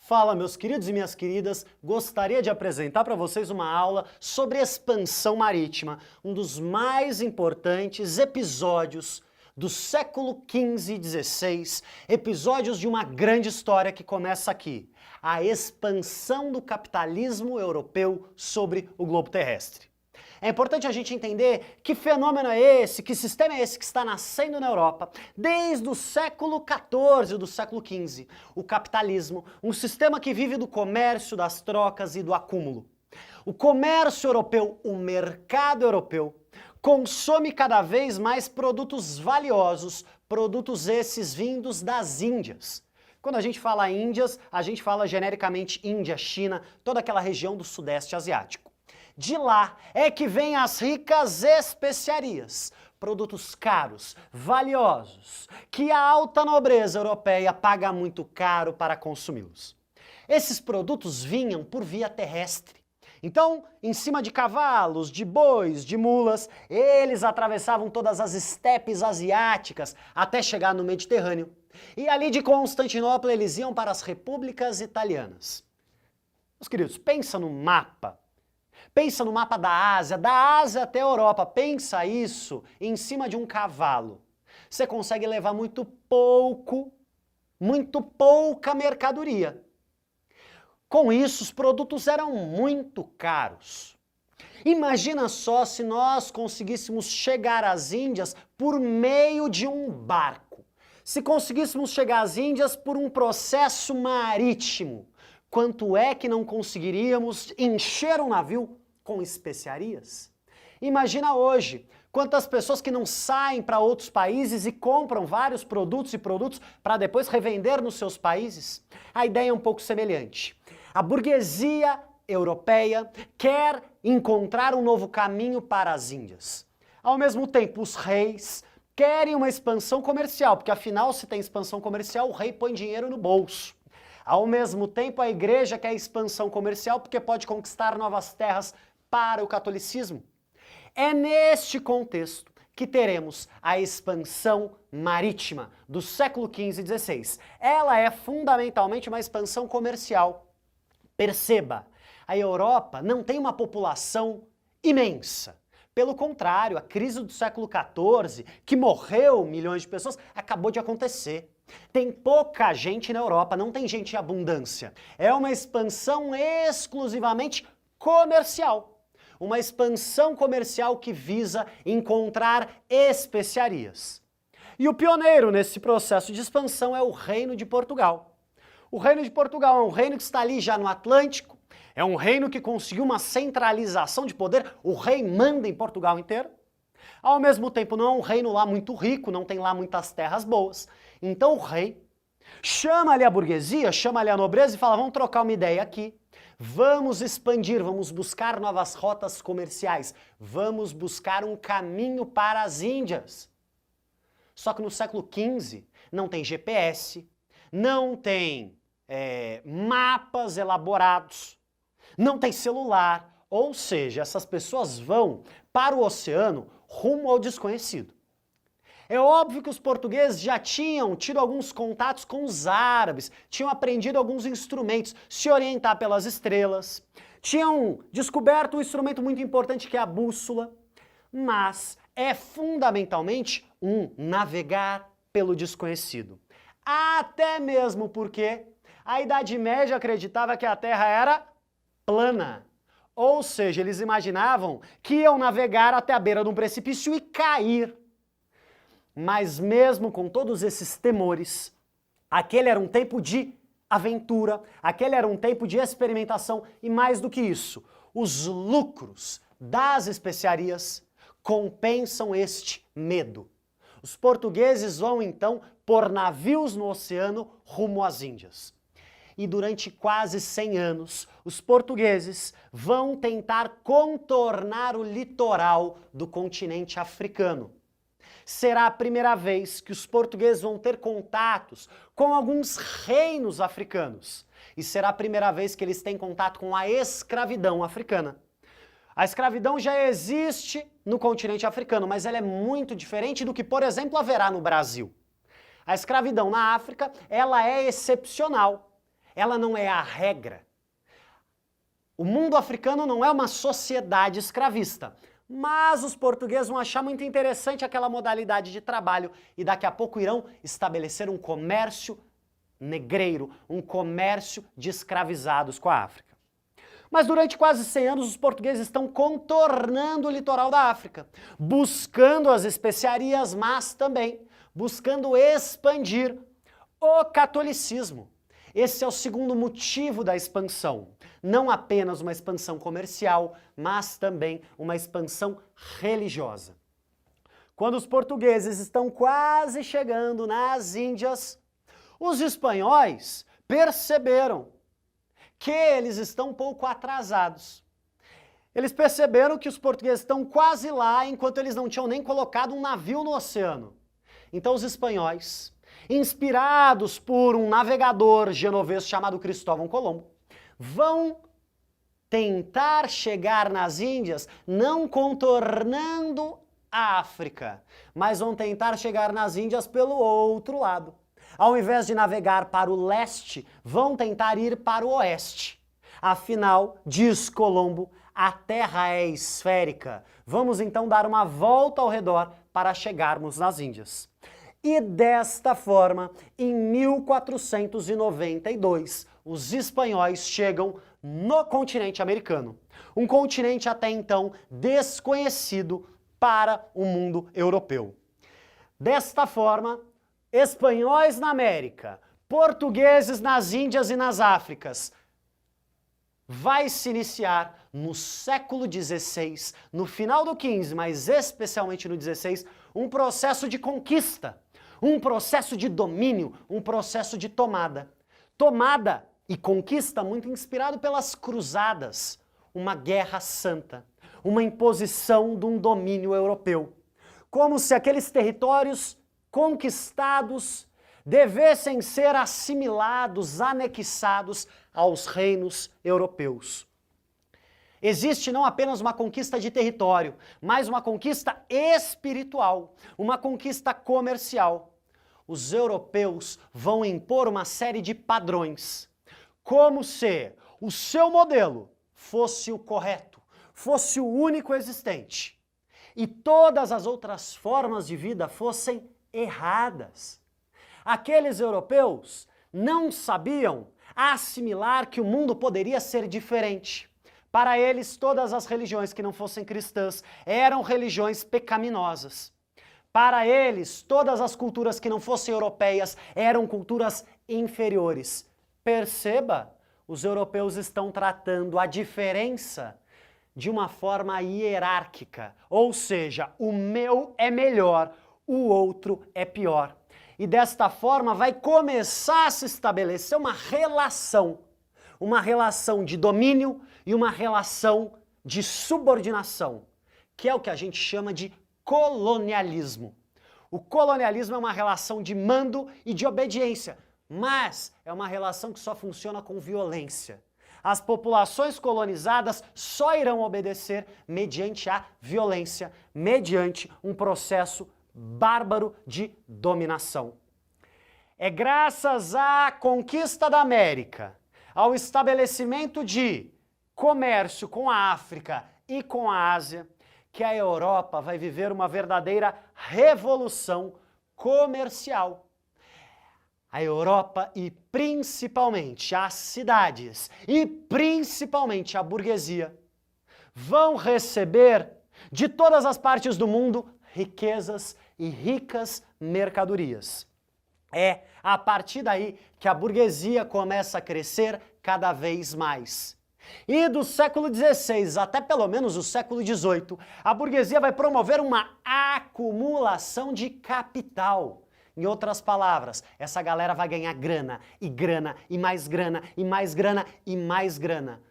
Fala, meus queridos e minhas queridas, gostaria de apresentar para vocês uma aula sobre expansão marítima, um dos mais importantes episódios do século XV e XVI, episódios de uma grande história que começa aqui, a expansão do capitalismo europeu sobre o globo terrestre. É importante a gente entender que fenômeno é esse, que sistema é esse que está nascendo na Europa desde o século XIV, do século XV. O capitalismo, um sistema que vive do comércio, das trocas e do acúmulo. O comércio europeu, o mercado europeu, consome cada vez mais produtos valiosos, produtos esses vindos das Índias. Quando a gente fala Índias, a gente fala genericamente Índia, China, toda aquela região do Sudeste Asiático. De lá é que vêm as ricas especiarias, produtos caros, valiosos, que a alta nobreza europeia paga muito caro para consumi-los. Esses produtos vinham por via terrestre. Então, em cima de cavalos, de bois, de mulas, eles atravessavam todas as estepes asiáticas até chegar no Mediterrâneo. E ali de Constantinopla eles iam para as repúblicas italianas. Meus queridos, pensa no mapa. Pensa no mapa da Ásia até a Europa, pensa isso em cima de um cavalo. Você consegue levar muito pouca mercadoria. Com isso, os produtos eram muito caros. Imagina só se nós conseguíssemos chegar às Índias por meio de um barco. Se conseguíssemos chegar às Índias por um processo marítimo. Quanto é que não conseguiríamos encher um navio com especiarias? Imagina hoje, quantas pessoas que não saem para outros países e compram vários produtos para depois revender nos seus países? A ideia é um pouco semelhante. A burguesia europeia quer encontrar um novo caminho para as Índias. Ao mesmo tempo, os reis querem uma expansão comercial, porque afinal, se tem expansão comercial, o rei põe dinheiro no bolso. Ao mesmo tempo, a igreja quer expansão comercial porque pode conquistar novas terras para o catolicismo. É neste contexto que teremos a expansão marítima do século XV e XVI. Ela é fundamentalmente uma expansão comercial. Perceba, a Europa não tem uma população imensa. Pelo contrário, a crise do século XIV, que morreu milhões de pessoas, acabou de acontecer. Tem pouca gente na Europa, não tem gente em abundância. É uma expansão exclusivamente comercial. Uma expansão comercial que visa encontrar especiarias. E o pioneiro nesse processo de expansão é o Reino de Portugal. O Reino de Portugal é um reino que está ali já no Atlântico, é um reino que conseguiu uma centralização de poder, o rei manda em Portugal inteiro. Ao mesmo tempo não é um reino lá muito rico, não tem lá muitas terras boas. Então o rei chama ali a burguesia, chama ali a nobreza e fala, vamos trocar uma ideia aqui. Vamos expandir, vamos buscar novas rotas comerciais, vamos buscar um caminho para as Índias. Só que no século XV não tem GPS, não tem mapas elaborados, não tem celular, ou seja, essas pessoas vão para o oceano rumo ao desconhecido. É óbvio que os portugueses já tinham tido alguns contatos com os árabes, tinham aprendido alguns instrumentos, se orientar pelas estrelas, tinham descoberto um instrumento muito importante que é a bússola, mas é fundamentalmente um navegar pelo desconhecido. Até mesmo porque a Idade Média acreditava que a Terra era plana. Ou seja, eles imaginavam que iam navegar até a beira de um precipício e cair. Mas mesmo com todos esses temores, aquele era um tempo de aventura, aquele era um tempo de experimentação e mais do que isso, os lucros das especiarias compensam este medo. Os portugueses vão então pôr navios no oceano rumo às Índias. E durante quase 100 anos, os portugueses vão tentar contornar o litoral do continente africano. Será a primeira vez que os portugueses vão ter contatos com alguns reinos africanos. E será a primeira vez que eles têm contato com a escravidão africana. A escravidão já existe no continente africano, mas ela é muito diferente do que, por exemplo, haverá no Brasil. A escravidão na África, ela é excepcional. ela não é a regra. O mundo africano não é uma sociedade escravista, mas os portugueses vão achar muito interessante aquela modalidade de trabalho e daqui a pouco irão estabelecer um comércio negreiro, um comércio de escravizados com a África. Mas durante quase 100 anos os portugueses estão contornando o litoral da África, buscando as especiarias, mas também buscando expandir o catolicismo. Esse é o segundo motivo da expansão. Não apenas uma expansão comercial, mas também uma expansão religiosa. Quando os portugueses estão quase chegando nas Índias, os espanhóis perceberam que eles estão um pouco atrasados. Eles perceberam que os portugueses estão quase lá, enquanto eles não tinham nem colocado um navio no oceano. Então os espanhóis, inspirados por um navegador genovês chamado Cristóvão Colombo, vão tentar chegar nas Índias não contornando a África, mas vão tentar chegar nas Índias pelo outro lado. Ao invés de navegar para o leste, vão tentar ir para o oeste. Afinal, diz Colombo, a Terra é esférica. Vamos então dar uma volta ao redor para chegarmos nas Índias. E desta forma, em 1492, os espanhóis chegam no continente americano. Um continente até então desconhecido para o mundo europeu. Desta forma, espanhóis na América, portugueses nas Índias e nas Áfricas, vai se iniciar no século XVI, no final do XV, mas especialmente no XVI, um processo de conquista, um processo de domínio, um processo de tomada. Tomada e conquista muito inspirado pelas cruzadas, uma guerra santa, uma imposição de um domínio europeu. Como se aqueles territórios conquistados devessem ser assimilados, anexados aos reinos europeus. Existe não apenas uma conquista de território, mas uma conquista espiritual, uma conquista comercial. Os europeus vão impor uma série de padrões, como se o seu modelo fosse o correto, fosse o único existente, e todas as outras formas de vida fossem erradas. Aqueles europeus não sabiam assimilar que o mundo poderia ser diferente. Para eles, todas as religiões que não fossem cristãs eram religiões pecaminosas. Para eles, todas as culturas que não fossem europeias eram culturas inferiores. Perceba, os europeus estão tratando a diferença de uma forma hierárquica, ou seja, o meu é melhor, o outro é pior. E desta forma vai começar a se estabelecer uma relação de domínio e uma relação de subordinação, que é o que a gente chama de colonialismo. O colonialismo é uma relação de mando e de obediência, mas é uma relação que só funciona com violência. As populações colonizadas só irão obedecer mediante a violência, mediante um processo bárbaro de dominação. É graças à conquista da América, ao estabelecimento de comércio com a África e com a Ásia, que a Europa vai viver uma verdadeira revolução comercial. A Europa e principalmente as cidades e principalmente a burguesia vão receber de todas as partes do mundo riquezas e ricas mercadorias. É a partir daí que a burguesia começa a crescer cada vez mais. E do século XVI até pelo menos o século XVIII, a burguesia vai promover uma acumulação de capital. Em outras palavras, essa galera vai ganhar grana, e grana, e mais grana, e mais grana, e mais grana.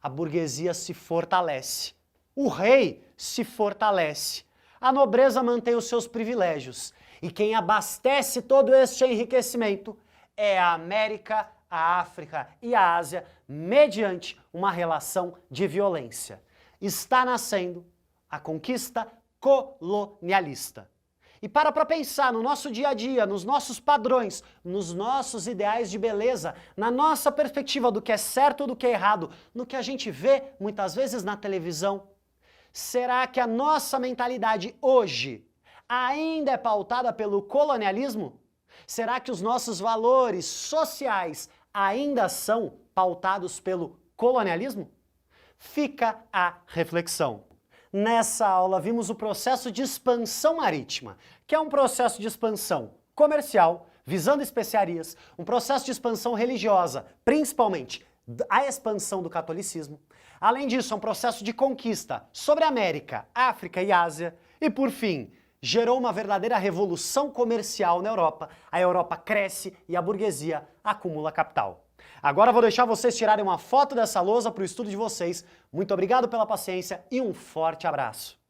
A burguesia se fortalece. O rei se fortalece. A nobreza mantém os seus privilégios. E quem abastece todo este enriquecimento é a América, a África e a Ásia, mediante uma relação de violência. Está nascendo a conquista colonialista. E para pensar no nosso dia a dia, nos nossos padrões, nos nossos ideais de beleza, na nossa perspectiva do que é certo ou do que é errado, no que a gente vê muitas vezes na televisão. Será que a nossa mentalidade hoje ainda é pautada pelo colonialismo? Será que os nossos valores sociais ainda são pautados pelo colonialismo? Fica a reflexão. Nessa aula vimos o processo de expansão marítima, que é um processo de expansão comercial, visando especiarias, um processo de expansão religiosa, principalmente a expansão do catolicismo. Além disso, é um processo de conquista sobre a América, África e Ásia. E por fim, gerou uma verdadeira revolução comercial na Europa. A Europa cresce e a burguesia acumula capital. Agora vou deixar vocês tirarem uma foto dessa lousa para o estudo de vocês. Muito obrigado pela paciência e um forte abraço.